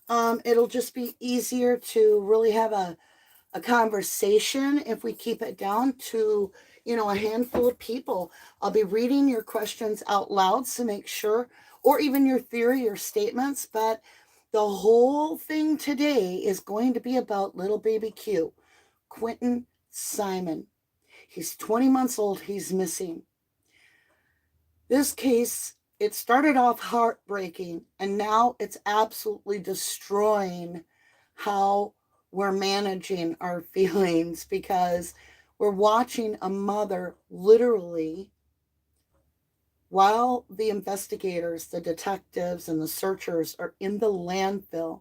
It'll just be easier to really have a conversation if we keep it down to, a handful of people. I'll be reading your questions out loud to make sure, or even your theory or statements, but the whole thing today is going to be about little baby Q, Quinton Simon. He's 20 months old. He's missing. This case, it started off heartbreaking, and now it's absolutely destroying how we're managing our feelings because we're watching a mother literally, while the investigators, the detectives, and the searchers are in the landfill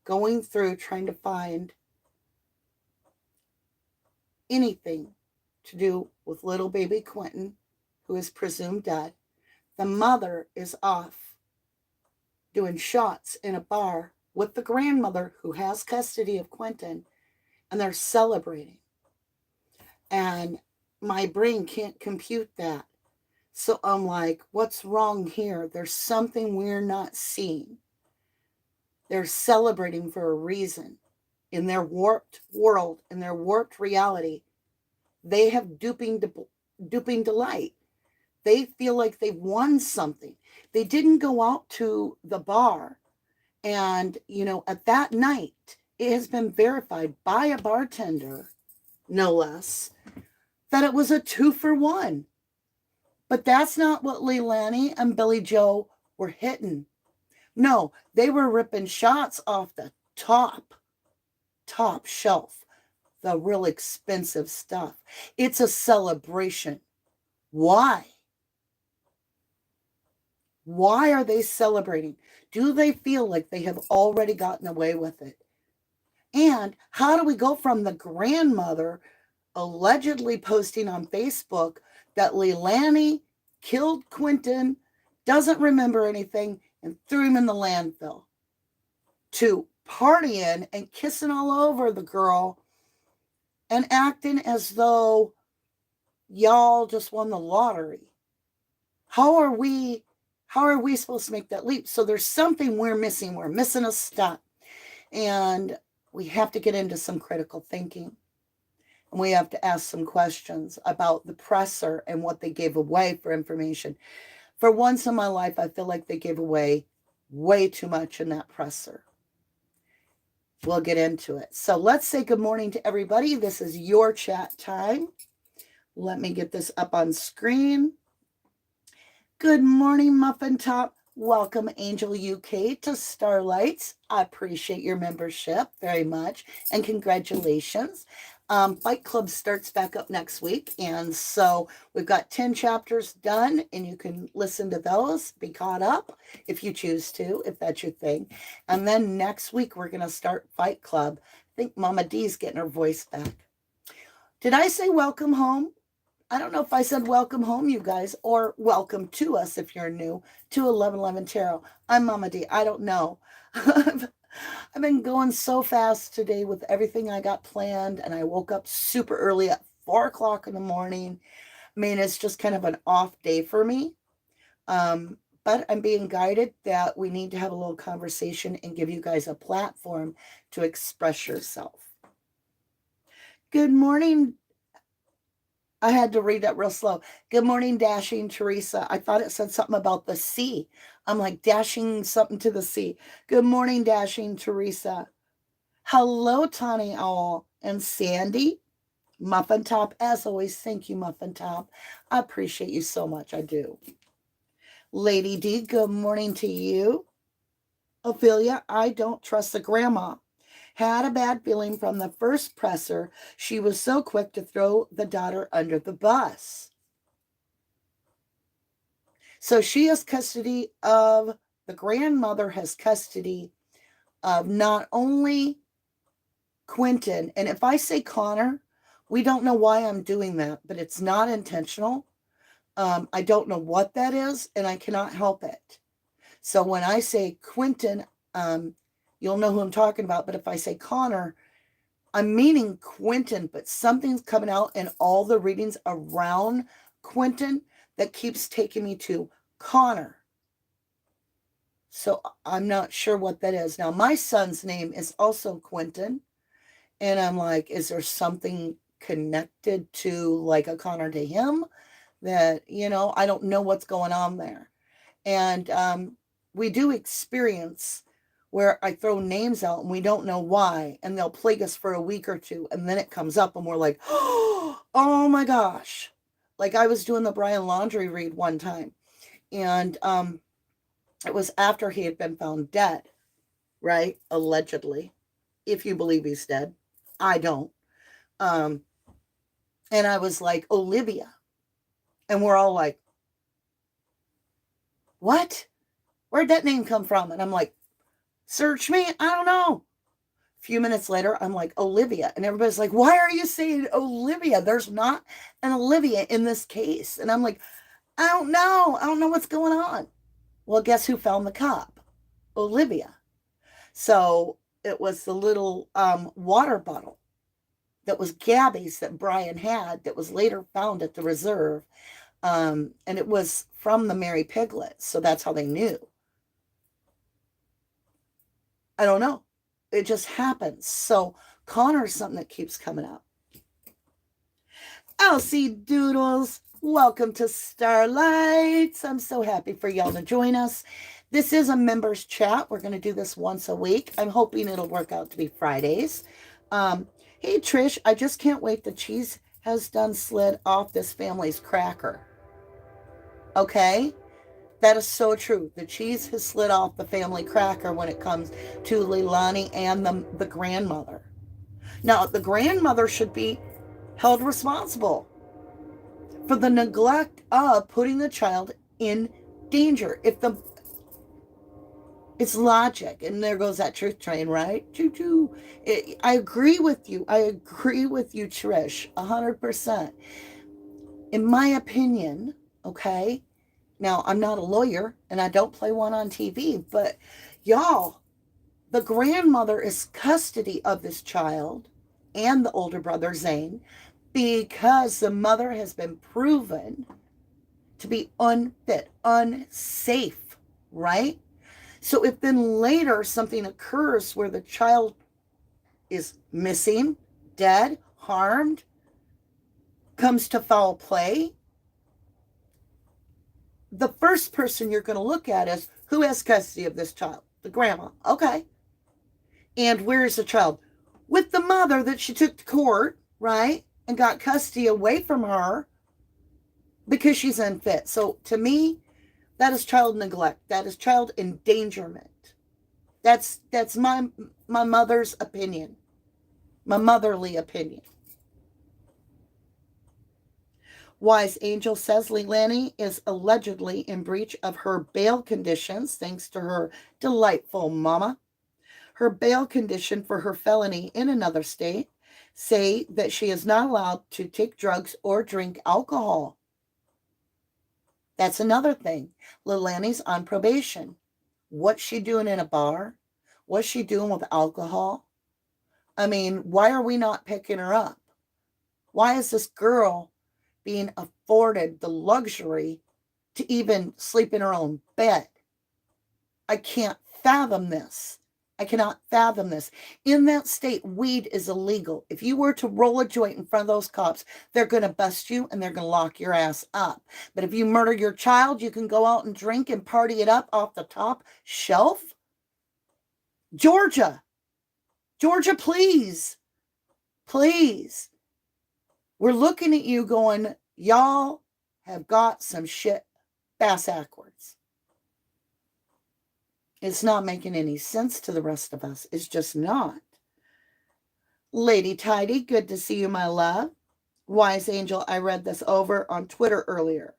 going through trying to find anything to do with little baby Quinton, who is presumed dead. The mother is off doing shots in a bar with the grandmother who has custody of Quinton, and they're celebrating. And my brain can't compute that. So I'm like, what's wrong here? There's something we're not seeing. They're celebrating for a reason. In their warped world, in their warped reality, they have duping delight. They feel like they've won something. They didn't go out to the bar. And, at that night, it has been verified by a bartender, no less, that it was a 2-for-1. But that's not what LEILANI and Billy Joe were hitting. No, they were ripping shots off the top shelf, the real expensive stuff. It's a celebration. Why? Why are they celebrating? Do they feel like they have already gotten away with it? And how do we go from the grandmother allegedly posting on Facebook that LEILANI killed Quinton, doesn't remember anything, and threw him in the landfill, to partying and kissing all over the girl and acting as though y'all just won the lottery? How are we supposed to make that leap? So there's something we're missing. We're missing a step. And we have to get into some critical thinking. And we have to ask some questions about the presser and what they gave away for information. For once in my life, I feel like they gave away way too much in that presser. We'll get into it. So let's say good morning to everybody. This is your chat time. Let me get this up on screen. Good morning, Muffin Top. Welcome, Angel UK, to Starlights. I appreciate your membership very much, and congratulations. Fight Club starts back up next week, and so we've got 10 chapters done, and you can listen to those, be caught up if you choose to, if that's your thing. And then next week, we're going to start Fight Club. I think Mama D's getting her voice back. Did I say welcome home? I don't know if I said welcome home, you guys, or welcome to us if you're new to 1111 Tarot. I'm Mama D. I don't know. I've been going so fast today with everything I got planned, and I woke up super early at 4 o'clock in the morning. I mean, it's just kind of an off day for me. But I'm being guided that we need to have a little conversation and give you guys a platform to express yourself. Good morning. I had to read that real slow. Good morning, Dashing Teresa. I thought it said something about the sea. I'm like dashing something to the sea. Good morning, Dashing Teresa. Hello, Tawny Owl and Sandy. Muffin Top, as always, thank you, Muffin Top. I appreciate you so much. I do. Lady D, good morning to you. Ophelia, I don't trust the grandma. Had a bad feeling from the first presser. She was so quick to throw the daughter under the bus. So she has custody of, the grandmother has custody of not only Quinton, and if I say Connor, we don't know why I'm doing that, but it's not intentional. I don't know what that is, and I cannot help it. So when I say Quinton, you'll know who I'm talking about. But if I say Connor, I'm meaning Quinton, but something's coming out in all the readings around Quinton that keeps taking me to Connor. So I'm not sure what that is. Now, my son's name is also Quinton. And I'm like, is there something connected to like a Connor to him that, I don't know what's going on there. And we do experience where I throw names out and we don't know why, and they'll plague us for a week or two, and then it comes up and we're like, oh my gosh. Like I was doing the Brian Laundrie read one time, and it was after he had been found dead, right? Allegedly, if you believe he's dead. I don't. Um, and I was like, Olivia. And we're all like, what? Where'd that name come from? And I'm like, search me. I don't know. A few minutes later, I'm like, Olivia. And everybody's like, why are you saying Olivia? There's not an Olivia in this case. And I'm like, I don't know. I don't know what's going on. Well, guess who found the cop? Olivia. So it was the little water bottle that was Gabby's that Brian had that was later found at the reserve. And it was from the Mary Piglet. So that's how they knew. I don't know. It just happens. So Connor's something that keeps coming up. Elsie Doodles, welcome to Starlights. I'm so happy for y'all to join us. This is a members chat. We're going to do this once a week. I'm hoping it'll work out to be Fridays. Hey, Trish, I just can't wait. The cheese has done slid off this family's cracker. Okay? That is so true. The cheese has slid off the family cracker when it comes to LEILANI and the grandmother. Now, the grandmother should be held responsible for the neglect of putting the child in danger. It's logic, and there goes that truth train, right? Choo-choo. I agree with you. I agree with you, Trish, 100%. In my opinion, okay, now I'm not a lawyer, and I don't play one on TV, but y'all, the grandmother is custody of this child and the older brother, Zane, because the mother has been proven to be unfit, unsafe, right? So if then later something occurs where the child is missing, dead, harmed, comes to foul play, the first person you're going to look at is who has custody of this child? The grandma. Okay. And where is the child? With the mother that she took to court, right? And got custody away from her because she's unfit. So to me, that is child neglect. That is child endangerment. That's my mother's opinion. My motherly opinion. Wise Angel says LEILANI is allegedly in breach of her bail conditions thanks to her delightful mama. Her bail condition for her felony in another state say that she is not allowed to take drugs or drink alcohol. That's another thing. LEILANI's on probation. What's she doing in a bar? What's she doing with alcohol? I mean, why are we not picking her up? Why is this girl being afforded the luxury to even sleep in her own bed? I can't fathom this. I cannot fathom this. In that state, weed is illegal. If you were to roll a joint in front of those cops, they're going to bust you and they're going to lock your ass up. But if you murder your child, you can go out and drink and party it up off the top shelf. Georgia, please. Please. We're looking at you going, y'all have got some shit backwards. It's not making any sense to the rest of us. It's just not. Lady Tidy, good to see you, my love. Wise Angel, I read this over on Twitter earlier.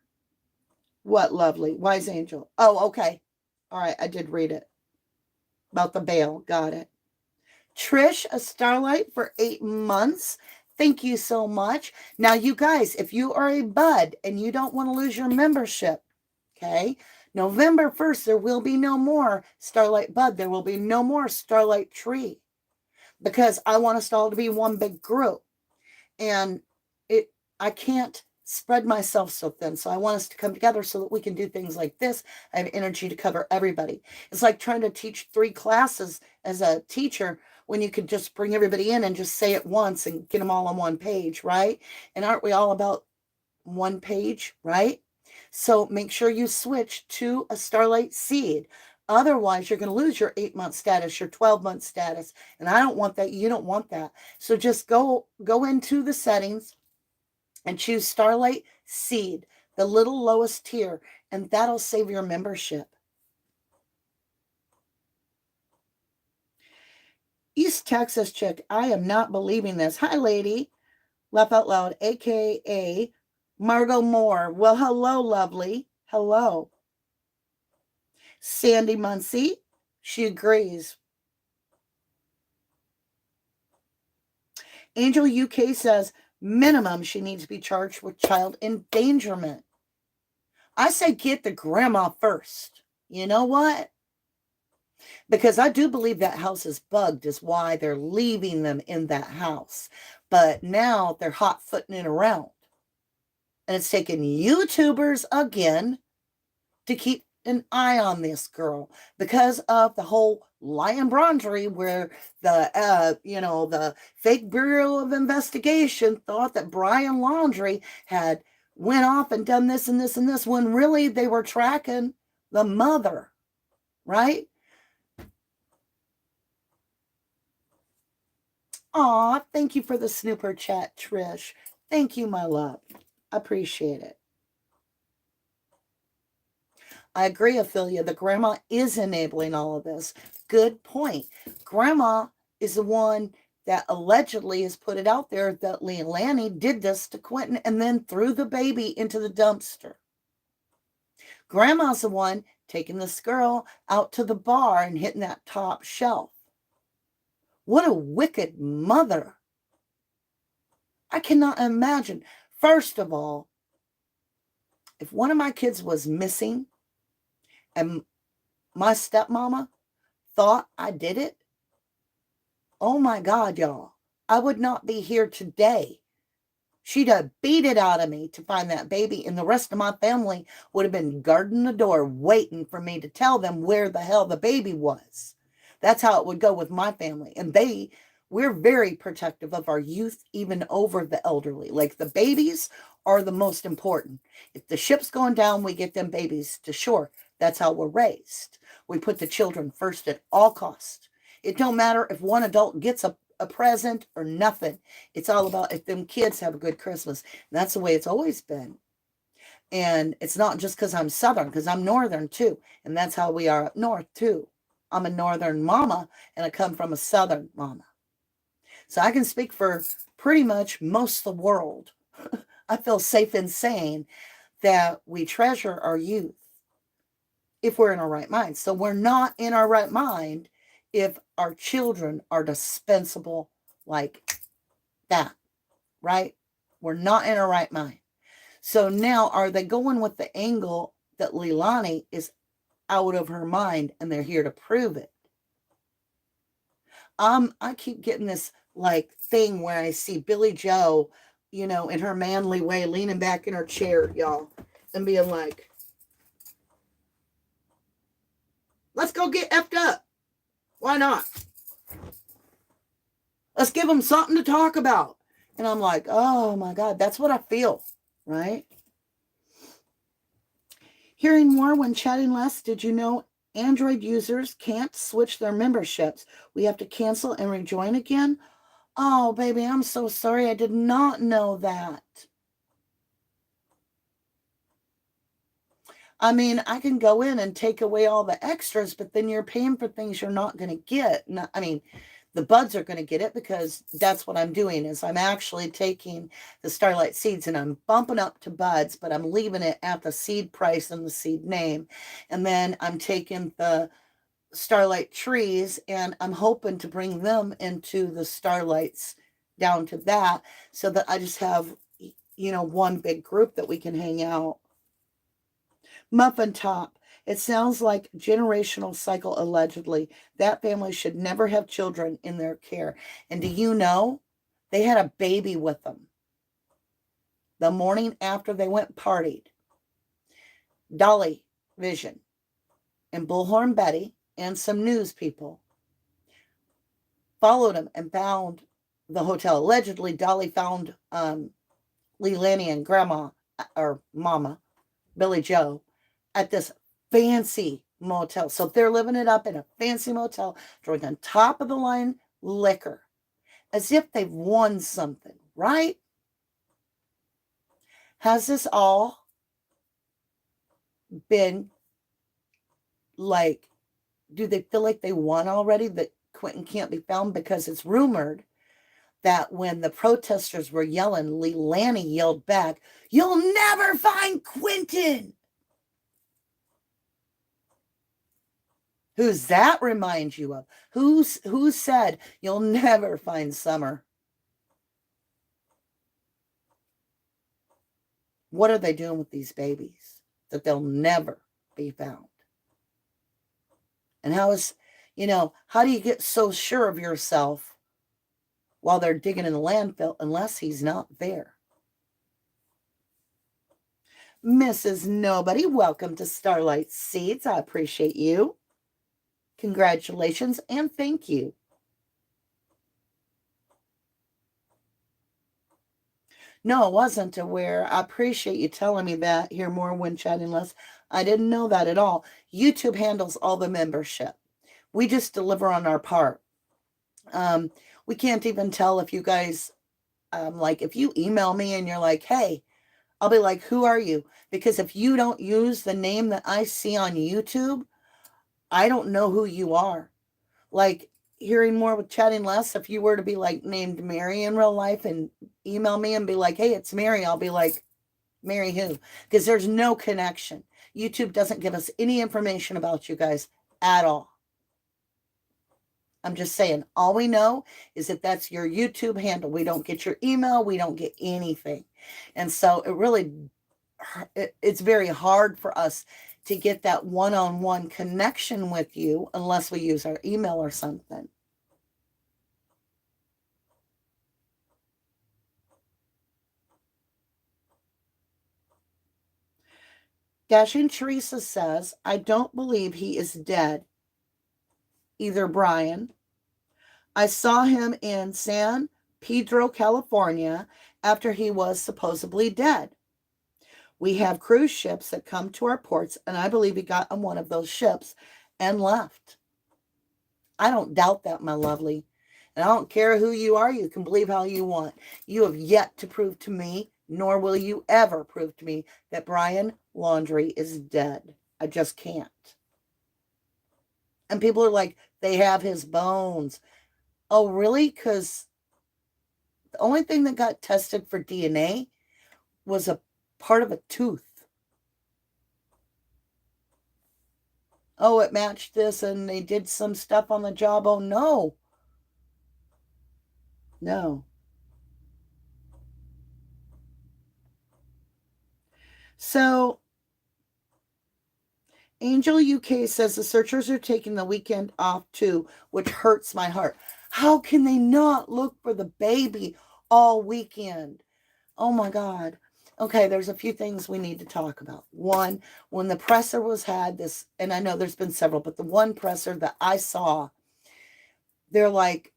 What, lovely? Wise Angel. Oh, okay. All right, I did read it. About the bail. Got it. Trish, a Starlight for 8 months. Thank you so much. Now, you guys, if you are a bud and you don't want to lose your membership, okay, November 1st, there will be no more Starlight Bud. There will be no more Starlight Tree because I want us all to be one big group. And I can't spread myself so thin. So I want us to come together so that we can do things like this. I have energy to cover everybody. It's like trying to teach 3 classes as a teacher when you could just bring everybody in and just say it once and get them all on one page, right? And aren't we all about one page, right? So make sure you switch to a Starlight Seed. Otherwise, you're going to lose your 8-month status, your 12-month status. And I don't want that. You don't want that. So just go into the settings and choose Starlight Seed, the little lowest tier, and that'll save your membership. East Texas chick, I am not believing this. Hi, lady. Laugh out loud, aka Margot Moore. Well, hello, lovely. Hello. Sandy Muncie, she agrees. Angel UK says, minimum she needs to be charged with child endangerment. I say get the grandma first. You know what? Because I do believe that house is bugged is why they're leaving them in that house. But now they're hot-footing it around. And it's taken YouTubers again to keep an eye on this girl because of the whole Lion Bronzery where the fake Bureau of Investigation thought that Brian Laundrie had went off and done this and this and this when really they were tracking the mother, right? Aw, thank you for the snooper chat, Trish. Thank you, my love. Appreciate it. I agree, Ophelia. The grandma is enabling all of this. Good point. Grandma is the one that allegedly has put it out there that LEILANI did this to Quinton and then threw the baby into the dumpster. Grandma's the one taking this girl out to the bar and hitting that top shelf. What a wicked mother. I cannot imagine. First of all, if one of my kids was missing and my stepmama thought I did it, oh my God, y'all, I would not be here today. She'd have beat it out of me to find that baby, and the rest of my family would have been guarding the door waiting for me to tell them where the hell the baby was. That's how it would go with my family. And we're very protective of our youth, even over the elderly. Like the babies are the most important. If the ship's going down, we get them babies to shore. That's how we're raised. We put the children first at all costs. It don't matter if one adult gets a present or nothing. It's all about if them kids have a good Christmas. And that's the way it's always been. And it's not just because I'm Southern, because I'm Northern too. And that's how we are up north too. I'm a Northern mama, and I come from a Southern mama. So I can speak for pretty much most of the world. I feel safe in saying that we treasure our youth if we're in our right mind. So we're not in our right mind if our children are dispensable like that, right? We're not in our right mind. So now are they going with the angle that LEILANI is out of her mind and they're here to prove it? I keep getting this like thing where I see Billy Joe, in her manly way, leaning back in her chair, y'all, and being like, let's go get effed up. Why not? Let's give them something to talk about. And I'm like, oh my God, that's what I feel, right? Hearing more when chatting less, did you know Android users can't switch their memberships? We have to cancel and rejoin again? Oh, baby, I'm so sorry. I did not know that. I mean, I can go in and take away all the extras, but then you're paying for things you're not going to get. The buds are going to get it because that's what I'm doing is I'm actually taking the Starlight Seeds and I'm bumping up to buds, but I'm leaving it at the seed price and the seed name. And then I'm taking the Starlight trees and I'm hoping to bring them into the Starlights down to that so that I just have, one big group that we can hang out. Muffin Top. It sounds like generational cycle allegedly. That family should never have children in their care. And do you know, they had a baby with them. the morning after they went partied, Dolly Vision and Bullhorn Betty and some news people followed him and found the hotel. Allegedly, Dolly found LEILANI and Grandma, or Mama, Billy Joe, at this fancy motel. So they're living it up in a fancy motel, drinking top of the line liquor, as if they've won something, right? Has this all been like, do they feel like they won already, that Quinton can't be found? Because it's rumored that when the protesters were yelling, LEILANI yelled back, "You'll never find Quinton." Who's that remind you of? Who said you'll never find Summer? What are they doing with these babies that they'll never be found? And how do you get so sure of yourself while they're digging in the landfill unless he's not there? Mrs. Nobody, welcome to Starlight Seeds. I appreciate you. Congratulations and thank you. No, I wasn't aware. I appreciate you telling me that. Hear more when chatting less. I didn't know that at all. YouTube handles all the membership. We just deliver on our part. We can't even tell if you guys, like if you email me and you're like, hey, I'll be like, who are you? Because if you don't use the name that I see on YouTube, I don't know who you are. Like, hearing more with chatting less, if you were to be like named Mary in real life and email me and be like, hey, it's Mary, I'll be like, Mary who? Because there's no connection. YouTube doesn't give us any information about you guys at all. I'm just saying, all we know is that that's your YouTube handle. We don't get your email. We don't get anything. And so it's very hard for us to get that one-on-one connection with you unless we use our email or something. Dashing Teresa says, I don't believe he is dead. Either Brian. I saw him in San Pedro, California, after he was supposedly dead. We have cruise ships that come to our ports, and I believe he got on one of those ships and left. I don't doubt that, my lovely. And I don't care who you are. You can believe how you want. You have yet to prove to me, nor will you ever prove to me, that Brian Laundrie is dead. I just can't. And people are like, they have his bones. Oh, really? Because the only thing that got tested for DNA was a part of a tooth. Oh, it matched this and they did some stuff on the job. Oh, no. No. So, Angel UK says the searchers are taking the weekend off too, which hurts my heart. How can they not look for the baby all weekend? Oh my God. Okay, there's a few things we need to talk about. One, when the presser was had this, and I know there's been several, but the one presser that I saw, they're like,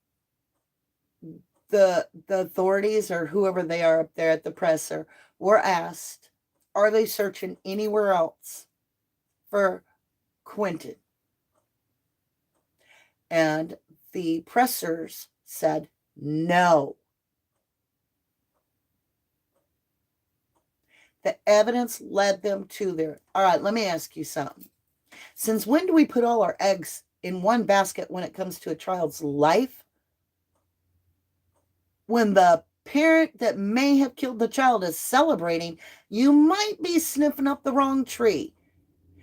the authorities or whoever they are up there at the presser were asked, are they searching anywhere else for Quinton? And the pressers said no. The evidence led them to there. All right, let me ask you something. Since when do we put all our eggs in one basket when it comes to a child's life? When the parent that may have killed the child is celebrating, you might be sniffing up the wrong tree.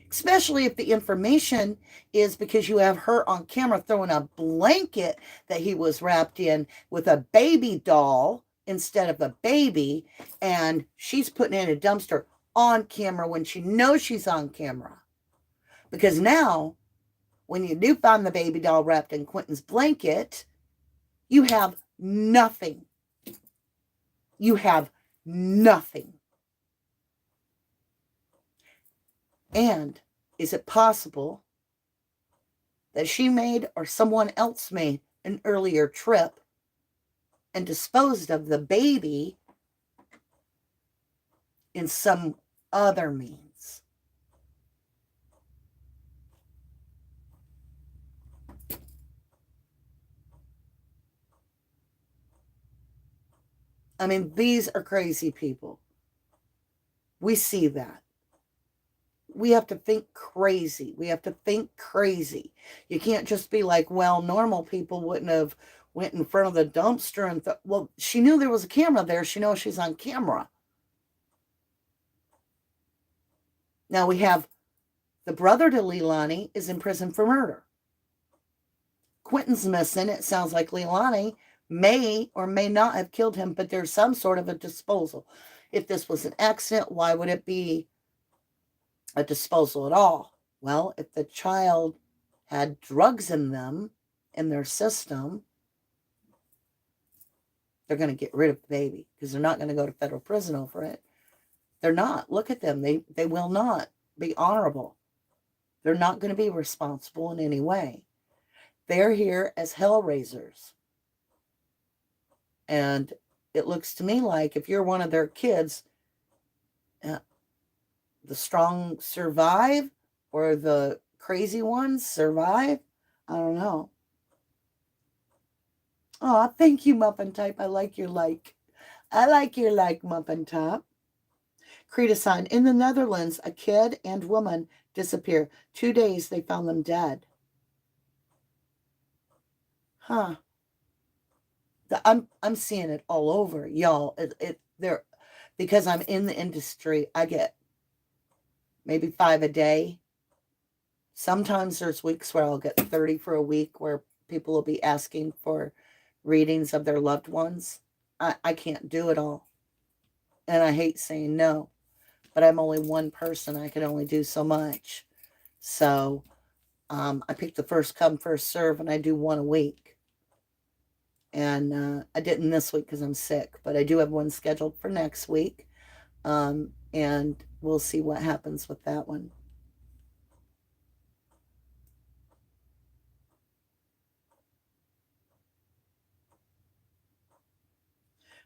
Especially if the information is because you have her on camera throwing a blanket that he was wrapped in with a baby doll instead of a baby, and she's putting it in a dumpster on camera when she knows she's on camera. Because now, when you do find the baby doll wrapped in Quinton's blanket, you have nothing. You have nothing. And is it possible that she made or someone else made an earlier trip and disposed of the baby in some other means? I mean, these are crazy people. We see that. We have to think crazy. We have to think crazy. You can't just be like, well, normal people wouldn't have went in front of the dumpster and thought, well, she knew there was a camera there. She knows she's on camera. Now we have the brother to LEILANI is in prison for murder. Quinton's missing. It sounds like LEILANI may or may not have killed him, but there's some sort of a disposal. If this was an accident, why would it be a disposal at all? Well, if the child had drugs in them, in their system, they're going to get rid of the baby because they're not going to go to federal prison over it. They're not. Look at them. They will not be honorable. They're not going to be responsible in any way. They're here as hellraisers. And it looks to me like if you're one of their kids, the strong survive or the crazy ones survive. I don't know. Oh, thank you, Muffin Type. I like your like. I like your like, Muffin Top. Credesign. In the Netherlands, a kid and woman disappear. 2 days, they found them dead. Huh. I'm seeing it all over, y'all. They're because I'm in the industry. I get maybe 5 a day. Sometimes there's weeks where I'll get 30 for a week where people will be asking for readings of their loved ones. I can't do it all. And I hate saying no, but I'm only one person. I can only do so much. So I pick the first come, first serve, and I do one a week. And I didn't this week because I'm sick, but I do have one scheduled for next week. And we'll see what happens with that one.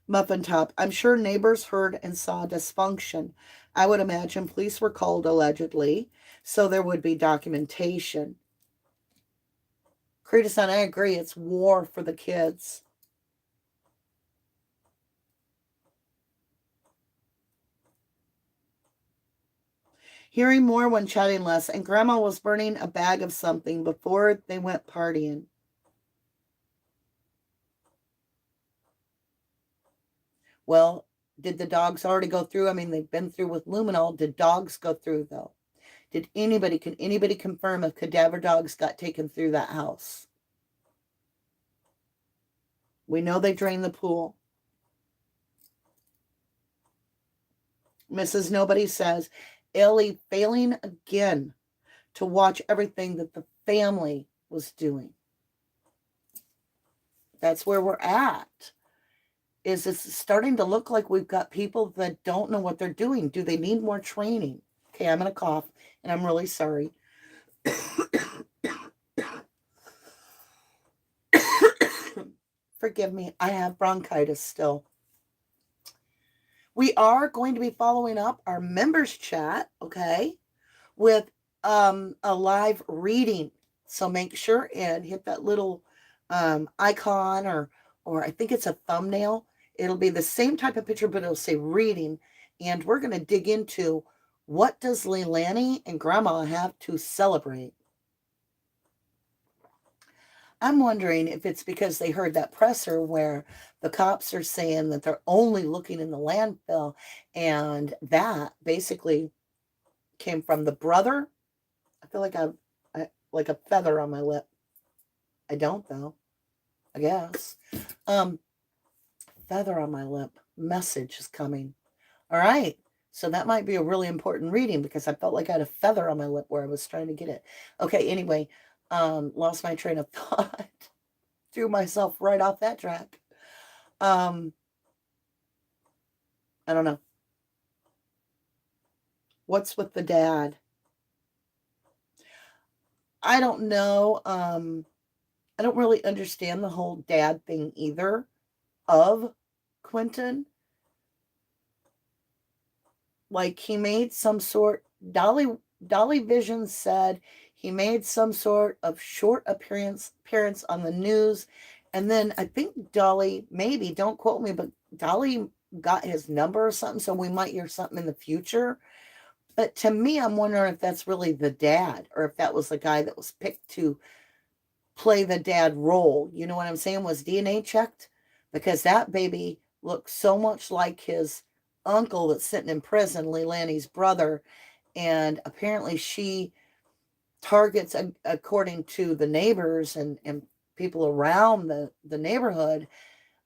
Muffin Top. I'm sure neighbors heard and saw dysfunction. I would imagine police were called allegedly, so there would be documentation. Credeson, I agree. It's war for the kids. Hearing more when chatting less, and Grandma was burning a bag of something before they went partying. Well, did the dogs already go through? I mean, they've been through with luminol. Did dogs go through, though? Can anybody confirm if cadaver dogs got taken through that house? We know they drained the pool. Mrs. Nobody says, Ellie failing again to watch everything that the family was doing. That's where we're at. Is it's starting to look like we've got people that don't know what they're doing. Do they need more training? Okay, I'm going to cough, and I'm really sorry. Forgive me, I have bronchitis still. We are going to be following up our members chat, okay, with a live reading. So make sure and hit that little icon or I think it's a thumbnail. It'll be the same type of picture, but it'll say reading. And we're going to dig into what does LEILANI and Grandma have to celebrate. I'm wondering if it's because they heard that presser where the cops are saying that they're only looking in the landfill, and that basically came from the brother. I feel like I like a feather on my lip. I don't though. I guess. Feather on my lip. Message is coming. All right. So that might be a really important reading because I felt like I had a feather on my lip where I was trying to get it. Okay, anyway, lost my train of thought. Threw myself right off that track. I don't know. What's with the dad? I don't know. I don't really understand the whole dad thing either of Quinton. Like he made some sort Dolly Vision said he made some sort of short appearance on the news, and then I think Dolly, maybe don't quote me, but Dolly got his number or something, so we might hear something in the future. But to me, I'm wondering if that's really the dad or if that was the guy that was picked to play the dad role. You know what I'm saying? Was DNA checked? Because that baby looks so much like his uncle that's sitting in prison, LEILANI's brother. And apparently she targets, according to the neighbors and people around the neighborhood,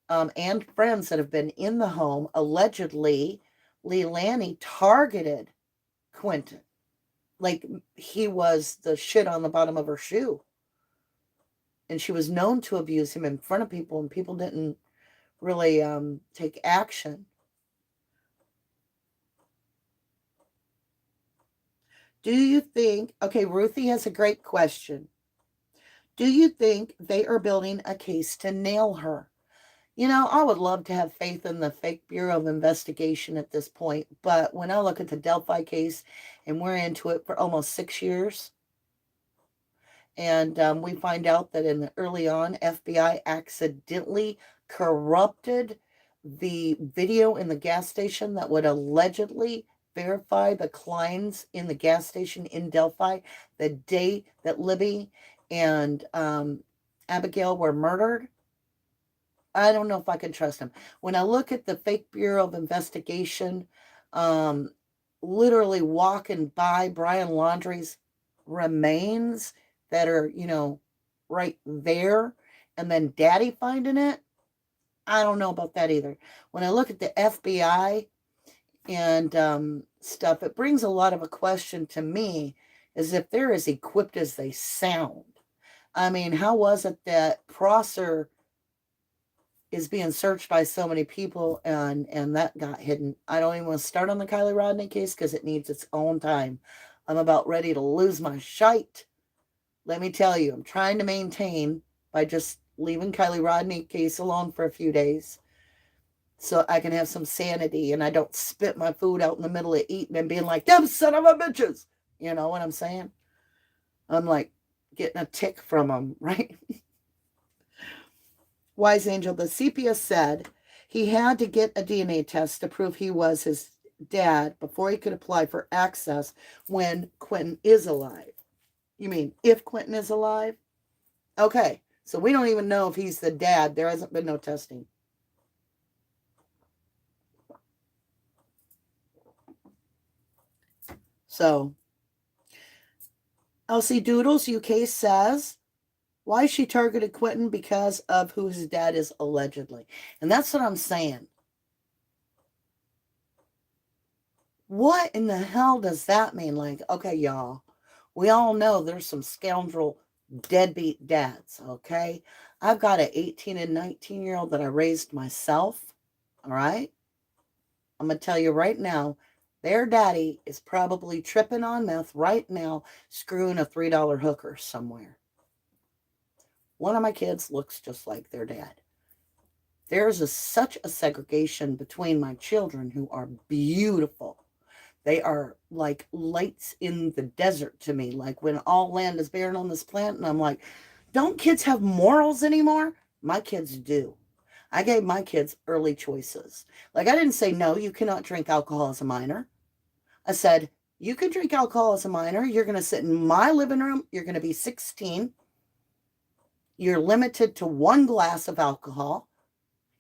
and friends that have been in the home, allegedly, LEILANI targeted Quinton. Like he was the shit on the bottom of her shoe. And she was known to abuse him in front of people, and people didn't really take action. Do you think, okay, Ruthie has a great question. Do you think they are building a case to nail her? You know, I would love to have faith in the fake Bureau of Investigation at this point, but when I look at the Delphi case, and we're into it for almost 6 years, and we find out that in the early on, FBI accidentally corrupted the video in the gas station that would allegedly verify the clients in the gas station in Delphi the day that Libby and Abigail were murdered. I don't know if I can trust him. When I look at the fake Bureau of Investigation, um, literally walking by Brian Laundrie's remains that are, right there, and then Daddy finding it, I don't know about that either. When I look at the FBI and stuff, it brings a lot of a question to me as if they're as equipped as they sound. I mean, how was it that Prosser is being searched by so many people and that got hidden? I don't even want to start on the Kylie Rodney case because it needs its own time. I'm about ready to lose my shite. Let me tell you, I'm trying to maintain by just leaving Kylie Rodney case alone for a few days so I can have some sanity and I don't spit my food out in the middle of eating and being like, them son of a bitches. You know what I'm saying? I'm like getting a tick from them, right? Wise Angel, the CPS said he had to get a DNA test to prove he was his dad before he could apply for access when Quinton is alive. You mean if Quinton is alive? Okay, so we don't even know if he's the dad. There hasn't been no testing. So, Elsie Doodles UK says, why she targeted Quinton? Because of who his dad is allegedly. And that's what I'm saying. What in the hell does that mean? Like, okay, y'all, we all know there's some scoundrel deadbeat dads, okay? I've got an 18 and 19-year-old that I raised myself, all right? I'm going to tell you right now, their daddy is probably tripping on meth right now, screwing a $3 hooker somewhere. One of my kids looks just like their dad. There's such a segregation between my children who are beautiful. They are like lights in the desert to me, like when all land is barren on this planet. And I'm like, don't kids have morals anymore? My kids do. I gave my kids early choices. Like, I didn't say, no, you cannot drink alcohol as a minor. I said, you can drink alcohol as a minor. You're going to sit in my living room. You're going to be 16. You're limited to one glass of alcohol.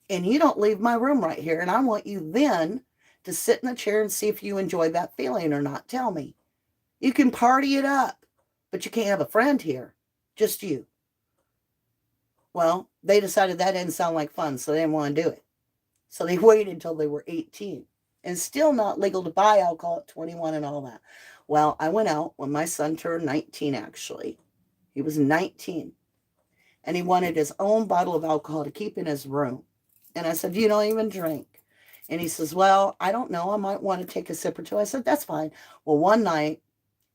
And you don't leave my room right here. And I want you then to sit in the chair and see if you enjoy that feeling or not. Tell me. You can party it up, but you can't have a friend here. Just you. Well, they decided that didn't sound like fun, so they didn't want to do it. So they waited until they were 18. And still not legal to buy alcohol at 21 and all that. Well, I went out when my son turned 19, actually. He was 19. And he wanted his own bottle of alcohol to keep in his room. And I said, you don't even drink. And he says, well, I don't know. I might want to take a sip or two. I said, that's fine. Well, one night,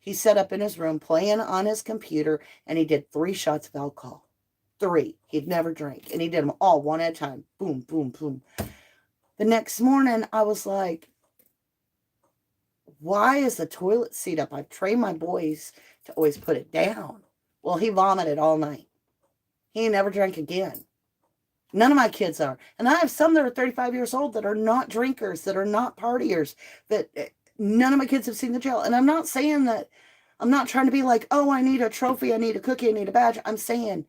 He sat up in his room playing on his computer, and he did 3 shots of alcohol. 3. He'd never drank, and he did them all one at a time. Boom, boom, boom. The next morning, I was like, why is the toilet seat up? I've trained my boys to always put it down. Well, he vomited all night. He never drank again. None of my kids are. And I have some that are 35 years old that are not drinkers, that are not partiers, that none of my kids have seen the jail. And I'm not saying that, I'm not trying to be like, oh, I need a trophy, I need a cookie, I need a badge. I'm saying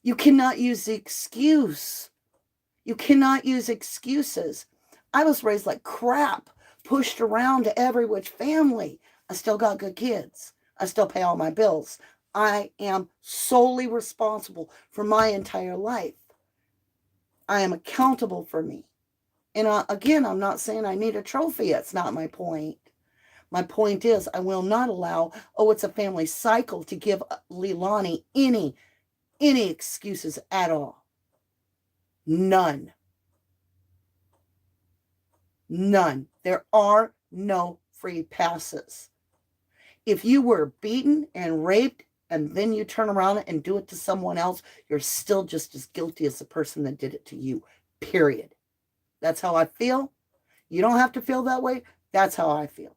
you cannot use the excuse. You cannot use excuses. I was raised like crap, pushed around to every which family. I still got good kids. I still pay all my bills. I am solely responsible for my entire life. I am accountable for me. And again, I'm not saying I need a trophy. That's not my point. My point is I will not allow, oh, it's a family cycle, to give LEILANI any excuses at all. None. None. There are no free passes. If you were beaten and raped and then you turn around and do it to someone else, you're still just as guilty as the person that did it to you, period. That's how I feel. You don't have to feel that way. That's how I feel.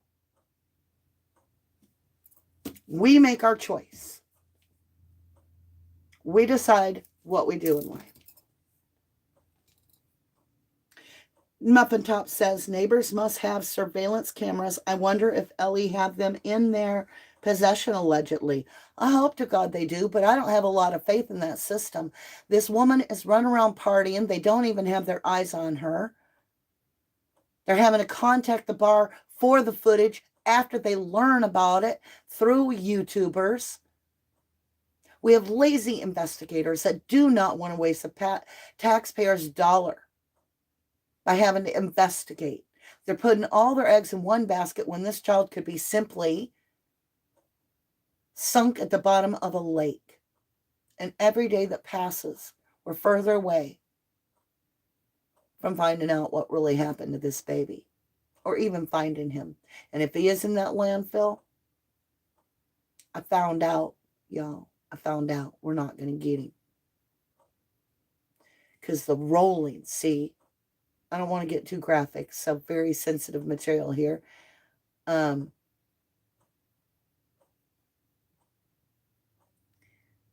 We make our choice. We decide what we do in life. Muffin Top says, neighbors must have surveillance cameras. I wonder if LE have them in their possession, allegedly. I hope to God they do, but I don't have a lot of faith in that system. This woman is running around partying. They don't even have their eyes on her. They're having to contact the bar for the footage after they learn about it through YouTubers. We have lazy investigators that do not want to waste a taxpayer's dollar by having to investigate. They're putting all their eggs in one basket when this child could be simply sunk at the bottom of a lake. And every day that passes, we're further away from finding out what really happened to this baby, or even finding him. And if he is in that landfill, I found out, y'all. I found out we're not going to get him. Because the rolling, see, I don't want to get too graphic, so very sensitive material here.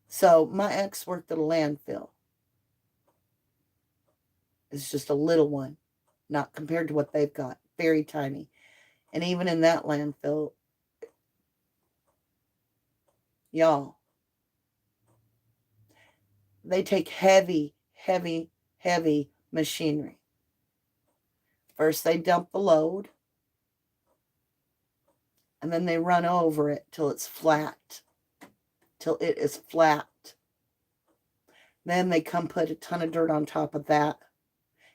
So my ex worked at a landfill. It's just a little one, not compared to what they've got. Very tiny. And even in that landfill, y'all, they take heavy, heavy, heavy machinery. First, they dump the load, and then they run over it till it's flat, till it is flat. Then they come put a ton of dirt on top of that.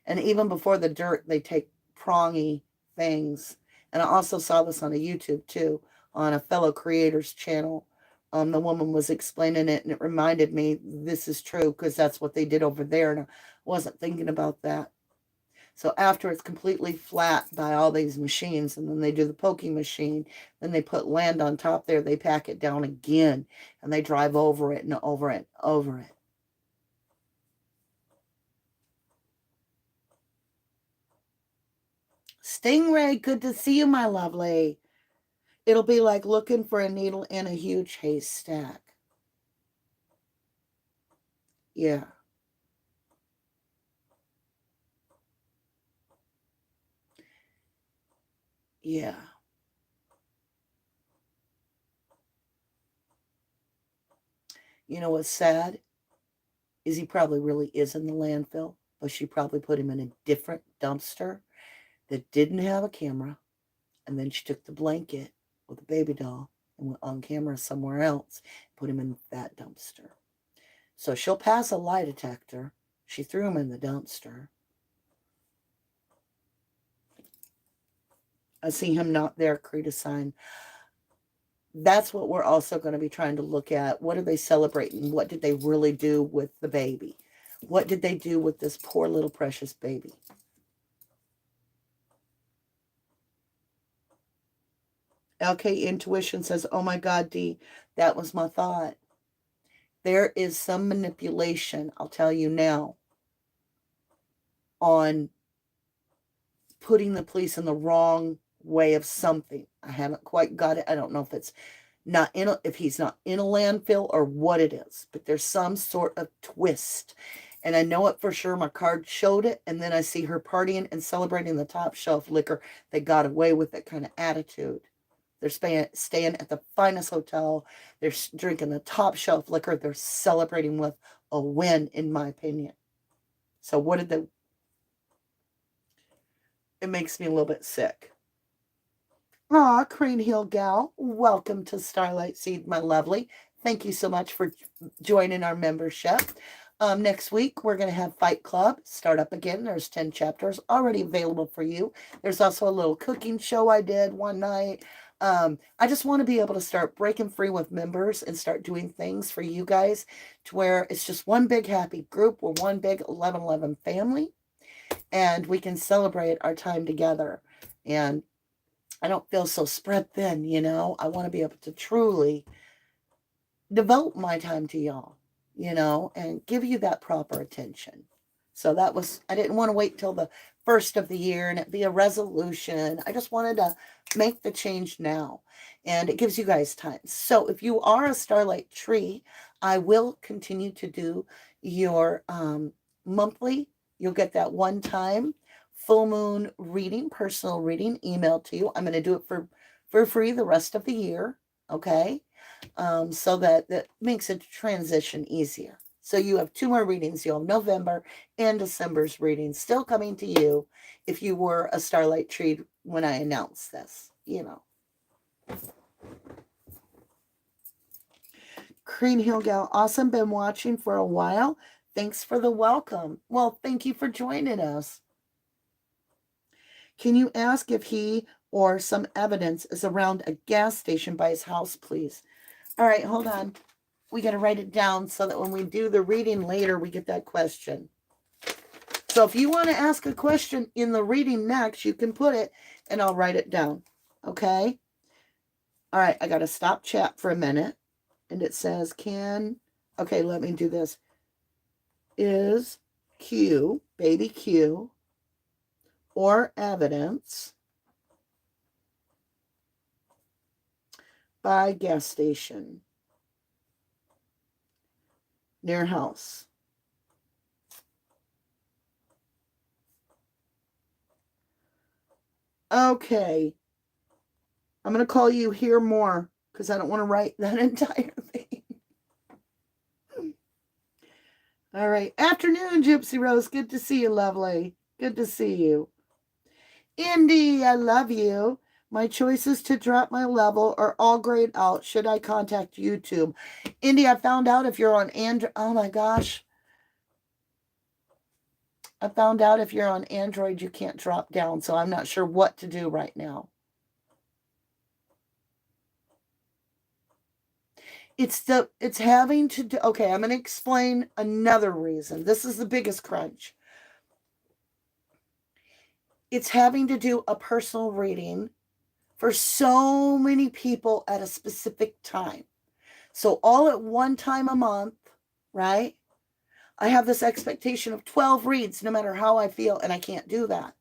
And even before the dirt, they take prongy things. And I also saw this on a YouTube too, on a fellow creator's channel. The woman was explaining it, and it reminded me this is true because that's what they did over there, and I wasn't thinking about that. So after it's completely flat by all these machines, and then they do the poking machine, then they put land on top there, they pack it down again, and they drive over it and over it and over it. Stingray, good to see you, my lovely. It'll be like looking for a needle in a huge haystack. Yeah. Yeah. You know what's sad? Is he probably really is in the landfill, but she probably put him in a different dumpster that didn't have a camera, and then she took the blanket with the baby doll and went on camera somewhere else, put him in that dumpster. So she'll pass a lie detector. She threw him in the dumpster. I see him not there, create a sign. That's what we're also going to be trying to look at. What are they celebrating? What did they really do with the baby? What did they do with this poor little precious baby? Okay, Intuition says, oh my God, Dee, that was my thought. There is some manipulation, I'll tell you now, on putting the police in the wrong way of something. I haven't quite got it. I don't know if it's not in if he's not in a landfill or what it is, but there's some sort of twist. And I know it for sure. My card showed it. And then I see her partying and celebrating the top shelf liquor. They got away with that kind of attitude. They're staying at the finest hotel. They're drinking the top shelf liquor. They're celebrating with a win, in my opinion. So what did they... It makes me a little bit sick. Aw, Crane Hill Gal, welcome to Starlight Seed, my lovely. Thank you so much for joining our membership. Next week, we're going to have Fight Club start up again. There's 10 chapters already available for you. There's also a little cooking show I did one night. I just want to be able to start breaking free with members and start doing things for you guys to where it's just one big happy group. We're one big 1111 family, and we can celebrate our time together. And I don't feel so spread thin, you know. I want to be able to truly devote my time to y'all, you know, and give you that proper attention. So that was, I didn't want to wait till the first of the year and it be a resolution. I just wanted to make the change now, and it gives you guys time. So if you are a Starlight Tree, I will continue to do your monthly. You'll get that one time full moon reading, personal reading emailed to you. I'm going to do it for free the rest of the year. Okay. So that makes a transition easier. So you have 2 more readings. You'll have November and December's readings still coming to you if you were a Starlight Tree when I announced this, you know. Green Hill Gal, awesome. Been watching for a while. Thanks for the welcome. Well, thank you for joining us. Can you ask if he or some evidence is around a gas station by his house, please? All right, hold on. We got to write it down so that when we do the reading later, we get that question. So if you want to ask a question in the reading next, you can put it and I'll write it down. Okay? All right, I got to stop chat for a minute. And it says, okay, let me do this. Is Q, baby Q, or evidence by gas station near house? Okay. I'm going to call you Hear More because I don't want to write that entire thing. All right. Afternoon, Gypsy Rose. Good to see you, lovely. Good to see you. Indy, I love you. My choices to drop my level are all grayed out. Should I contact YouTube? Indy, I found out if you're on Android. Oh my gosh. I found out if you're on Android, you can't drop down. So I'm not sure what to do right now. It's having to do, okay, I'm going to explain another reason. This is the biggest crunch. It's having to do a personal reading for so many people at a specific time. So all at one time a month, right? I have this expectation of 12 reads no matter how I feel, and I can't do that.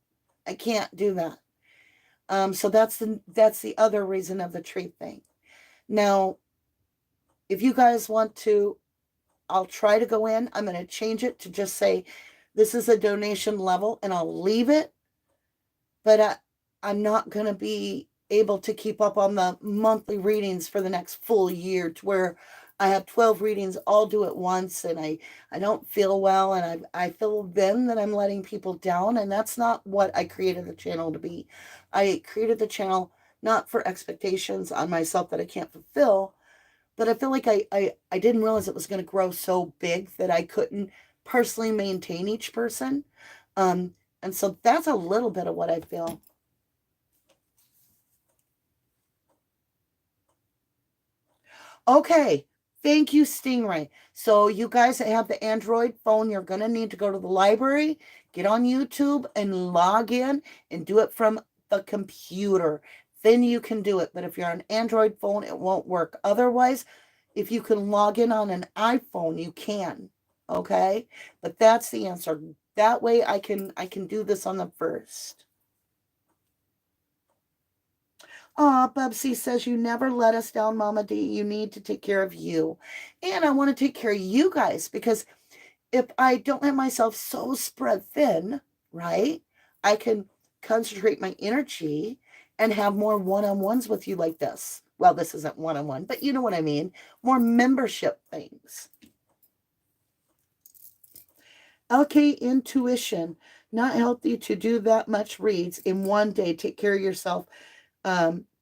I can't do that. So that's the other reason of the tree thing. Now, if you guys want to, I'll try to go in. I'm going to change it to just say this is a donation level, and I'll leave it. But I'm not going to be able to keep up on the monthly readings for the next full year to where I have 12 readings all due at once, and I don't feel well, and I feel then that I'm letting people down, and that's not what I created the channel to be. I created the channel not for expectations on myself that I can't fulfill, but I feel like I didn't realize it was going to grow so big that I couldn't personally maintain each person. And so that's a little bit of what I feel. Okay. Thank you, Stingray. So you guys that have the Android phone, you're going to need to go to the library, get on YouTube and log in and do it from the computer. then you can do it. But if you're on an Android phone, it won't work. Otherwise, if you can log in on an iPhone, you can. Okay? But that's the answer. That way I can do this on the 1st. Aw, Bubsy says, you never let us down, Mama D. You need to take care of you. And I want to take care of you guys, because if I don't let myself so spread thin, right, I can concentrate my energy and have more one-on-ones with you like this. Well, this isn't one-on-one, but you know what I mean. More membership things. LK Intuition. Not healthy to do that much reads in one day. Take care of yourself.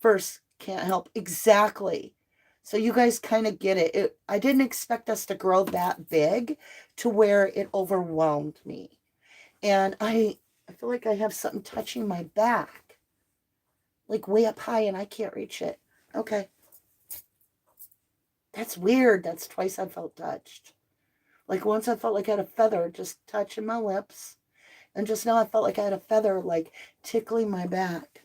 First, can't help. Exactly. So you guys kind of get it. I didn't expect us to grow that big to where it overwhelmed me. And I feel like I have something touching my back. Like way up high and I can't reach it. Okay. That's weird. That's twice I felt touched. Like once I felt like I had a feather just touching my lips. And just now I felt like I had a feather like tickling my back.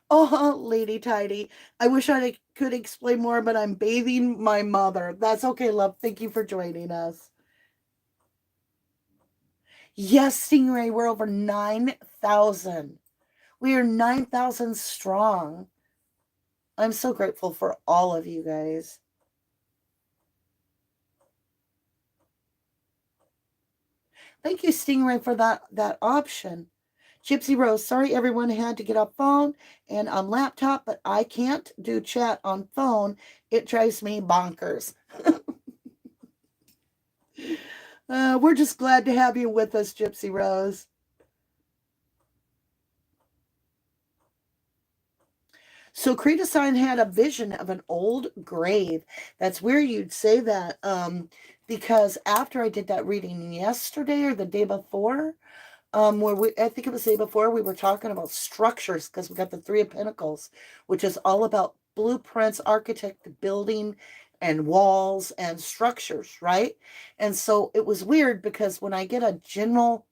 Oh, Lady Tidy. I wish I could explain more, but I'm bathing my mother. That's okay, love. Thank you for joining us. Yes, Stingray, we're over 9,000. We are 9,000 strong. I'm so grateful for all of you guys. Thank you, Stingray, for that option. Gypsy Rose, sorry everyone had to get off phone and on laptop, but I can't do chat on phone. It drives me bonkers. We're just glad to have you with us, Gypsy Rose. So Creedasine had a vision of an old grave. That's weird you'd say that, because after I did that reading yesterday or the day before, I think it was the day before, we were talking about structures because we got the Three of Pentacles, which is all about blueprints, architect, building, and walls and structures, right? And so it was weird because when I get a general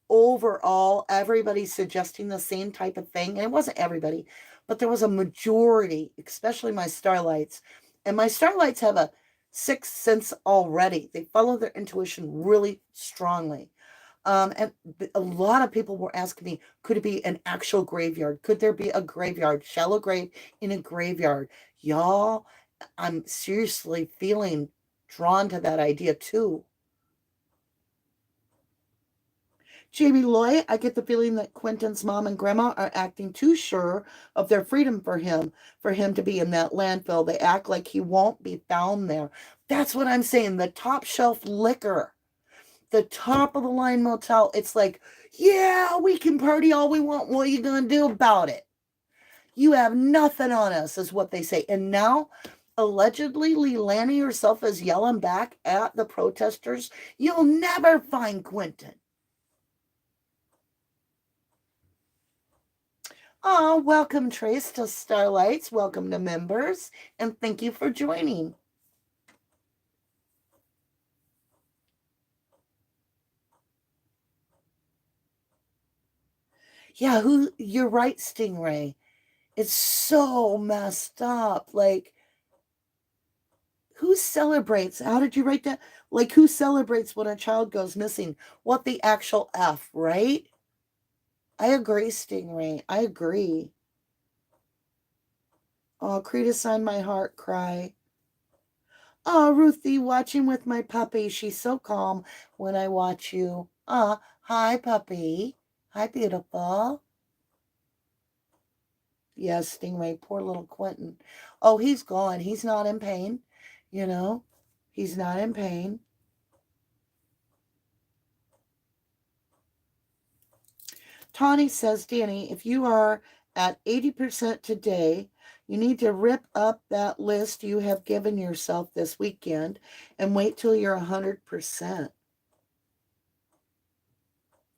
overall, everybody's suggesting the same type of thing, and it wasn't everybody, but there was a majority, especially my starlights. And my starlights have a sixth sense already. They follow their intuition really strongly. And a lot of people were asking me, could it be an actual graveyard? Could there be a graveyard, shallow grave in a graveyard? Y'all, I'm seriously feeling drawn to that idea too. Jamie Loy, I get the feeling that Quinton's mom and grandma are acting too sure of their freedom for him to be in that landfill. They act like he won't be found there. That's what I'm saying. The top shelf liquor, the top of the line motel, it's like, yeah, we can party all we want. What are you going to do about it? You have nothing on us, is what they say. And now, allegedly, LEILANI herself is yelling back at the protesters, you'll never find Quinton. Oh, welcome, Trace, to Starlights. Welcome to members. And thank you for joining. Yeah, you're right, Stingray. It's so messed up. Like, who celebrates? How did you write that? Like, who celebrates when a child goes missing? What the actual F, right? I agree, Stingray. I agree. Oh, Creta signed my heart cry. Oh, Ruthie, watching with my puppy. She's so calm when I watch you. Hi, puppy. Hi, beautiful. Yes, Stingray, poor little Quinton. Oh, he's gone. He's not in pain. You know, he's not in pain. Tawny says, Danny, if you are at 80% today, you need to rip up that list you have given yourself this weekend and wait till you're 100%.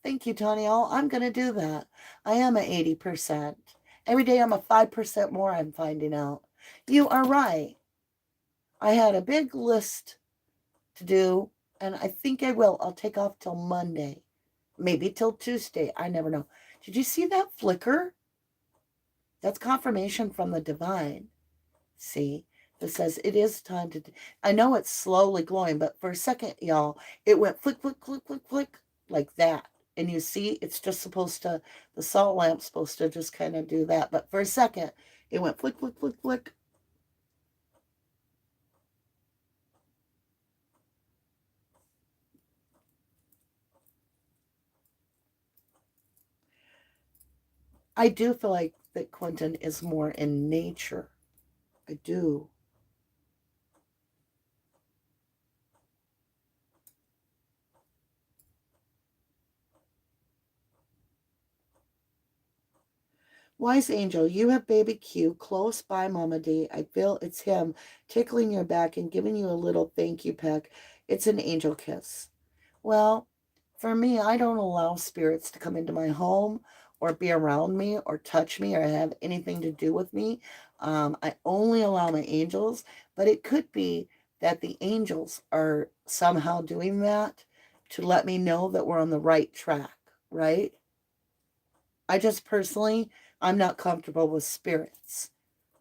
Thank you, Tawny. I'm going to do that. I am at 80%. Every day I'm a 5% more, I'm finding out. You are right. I had a big list to do, and I think I will. I'll take off till Monday. Maybe till Tuesday. I never know. Did you see that flicker? That's confirmation from the divine. See, that says it is time to. I know it's slowly glowing, but for a second, y'all, it went flick, flick, flick, flick, flick, like that. And you see, it's just supposed to, the salt lamp's supposed to just kind of do that. But for a second, it went flick, flick, flick, flick. I do feel like that Quinton is more in nature. I do. Wise angel, you have baby Q close by, Mama D. I feel it's him tickling your back and giving you a little thank you peck. It's an angel kiss. Well, for me, I don't allow spirits to come into my home or be around me or touch me or have anything to do with me. I only allow my angels, but it could be that the angels are somehow doing that to let me know that we're on the right track, right? I just personally, I'm not comfortable with spirits.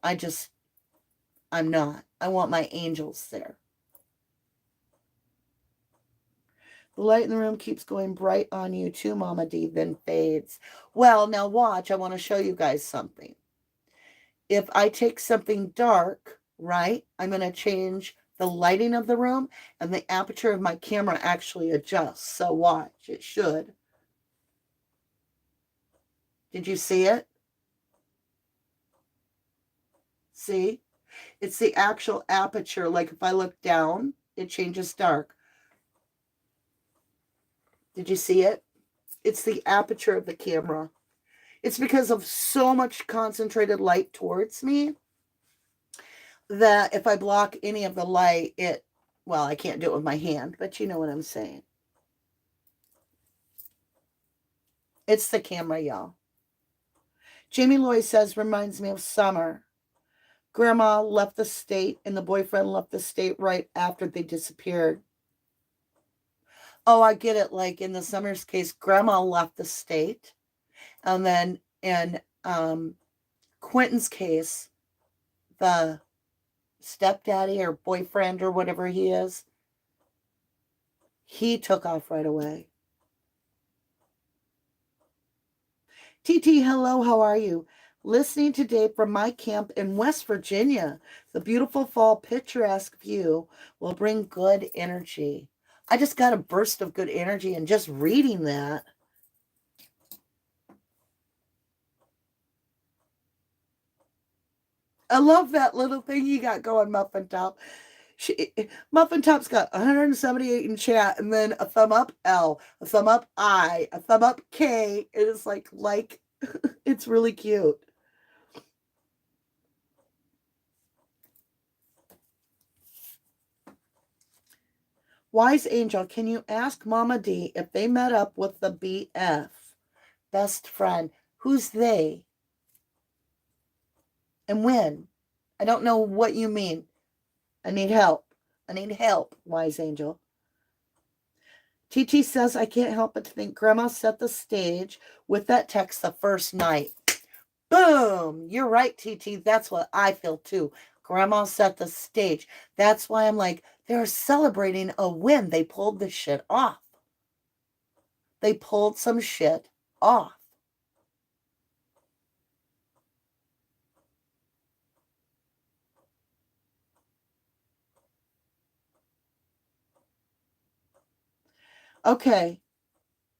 I'm not. I want my angels there. The light in the room keeps going bright on you too, Mama D, then fades. Well, now watch. I want to show you guys something. If I take something dark, right, I'm going to change the lighting of the room and the aperture of my camera actually adjusts. So watch. It should. Did you see it? See? It's the actual aperture. Like if I look down, it changes dark. Did you see it? It's the aperture of the camera. It's because of so much concentrated light towards me that if I block any of the light, well, I can't do it with my hand, but you know what I'm saying. It's the camera, y'all. Jamie Loy says, reminds me of summer. Grandma left the state and the boyfriend left the state right after they disappeared. Oh, I get it. Like in the Summer's case, grandma left the state. And then in Quinton's case, the stepdaddy or boyfriend or whatever he is, he took off right away. TT, hello, how are you? Listening today from my camp in West Virginia. The beautiful fall picturesque view will bring good energy. I just got a burst of good energy and just reading that. I love that little thing you got going, Muffin Top. Muffin Top's got 178 in chat, and then a thumb up L, a thumb up I, a thumb up K. It is like it's really cute. Wise Angel, can you ask Mama D if they met up with the BF, best friend? Who's they? And when? I don't know what you mean. I need help. I need help, Wise Angel. TT says, I can't help but to think Grandma set the stage with that text the first night. Boom! You're right, TT. That's what I feel too. Grandma set the stage. That's why I'm like, they're celebrating a win. They pulled this shit off. They pulled some shit off. Okay.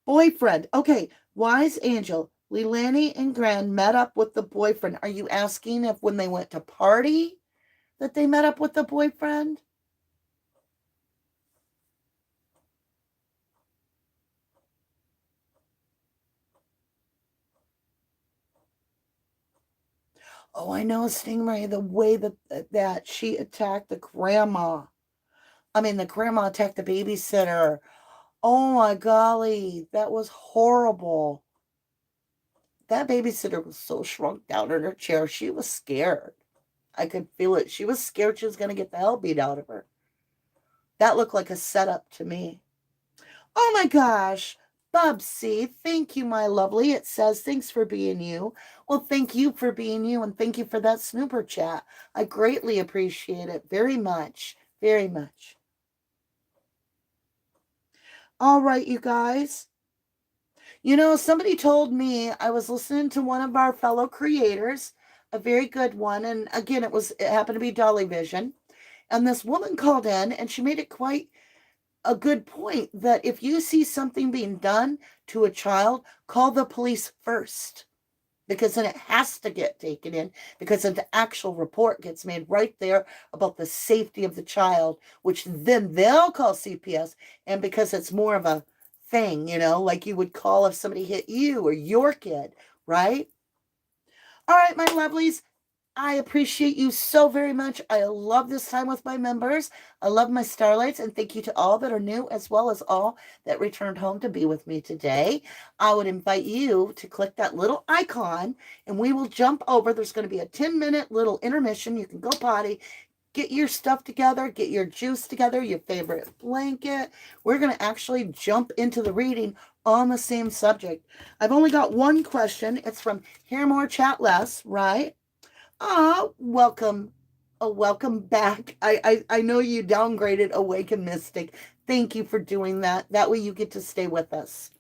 Boyfriend. Okay. Wise Angel. LEILANI and Gran met up with the boyfriend. Are you asking if when they went to party that they met up with the boyfriend? Oh, I know, Stingray, the way that she attacked the grandma. I mean, the grandma attacked the babysitter. Oh my golly, that was horrible. That babysitter was so shrunk down in her chair. She was scared. I could feel it. She was scared she was going to get the hell beat out of her. That looked like a setup to me. Oh my gosh. Bubsy, thank you, my lovely. It says, thanks for being you. Well, thank you for being you, and thank you for that snooper chat. I greatly appreciate it very much. Very much. All right, you guys. You know, somebody told me, I was listening to one of our fellow creators, a very good one, and again, it happened to be Dolly Vision. And this woman called in and she made it quite a good point that if you see something being done to a child, call the police first, because then it has to get taken in, because then the actual report gets made right there about the safety of the child, which then they'll call CPS. And because it's more of a thing, like you would call if somebody hit you or your kid, right? All right, my lovelies, I appreciate you so very much. I love this time with my members. I love my starlights, and thank you to all that are new as well as all that returned home to be with me today. I would invite you to click that little icon and we will jump over. There's going to be a 10-minute little intermission. You can go potty, get your stuff together, get your juice together, your favorite blanket. We're going to actually jump into the reading on the same subject. I've only got one question. It's from Hear More, Chat Less, right? Welcome. Oh, welcome back. I know you downgraded Awaken Mystic. Thank you for doing that. That way you get to stay with us.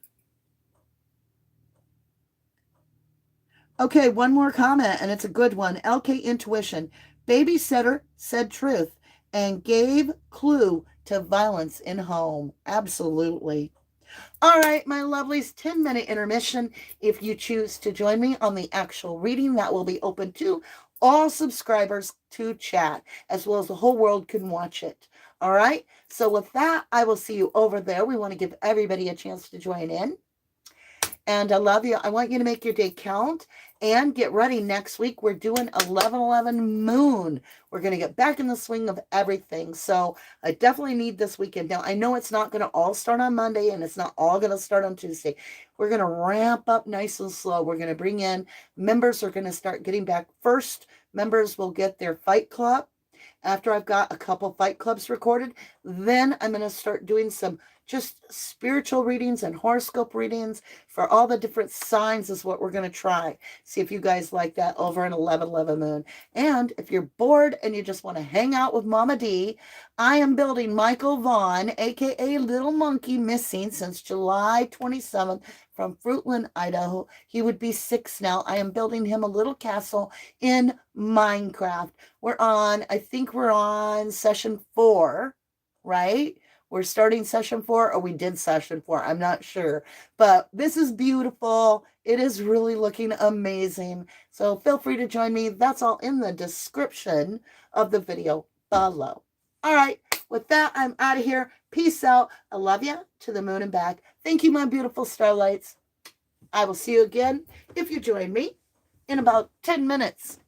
Okay, one more comment, and it's a good one. LK Intuition. Babysitter said truth and gave clue to violence in home. Absolutely. All right, my lovelies, 10-minute intermission. If you choose to join me on the actual reading, that will be open to all subscribers to chat, as well as the whole world can watch it. All right, so with that, I will see you over there. We want to give everybody a chance to join in. And I love you. I want you to make your day count and get ready. Next week, we're doing 11/11 Moon. We're going to get back in the swing of everything. So I definitely need this weekend. Now, I know it's not going to all start on Monday and it's not all going to start on Tuesday. We're going to ramp up nice and slow. We're going to bring in members are going to start getting back. First, members will get their fight club. After I've got a couple fight clubs recorded, then I'm going to start doing some just spiritual readings and horoscope readings for all the different signs is what we're going to try. See if you guys like that over an 11/11 Moon. And if you're bored and you just want to hang out with Mama D, I am building Michael Vaughn, aka Little Monkey, missing since July 27th from Fruitland, Idaho. He would be 6 now. I am building him a little castle in Minecraft. I think we're on session 4, right? We're starting session 4, or we did session 4. I'm not sure. But this is beautiful. It is really looking amazing. So feel free to join me. That's all in the description of the video below. All right. With that, I'm out of here. Peace out. I love you to the moon and back. Thank you, my beautiful starlights. I will see you again if you join me in about 10 minutes.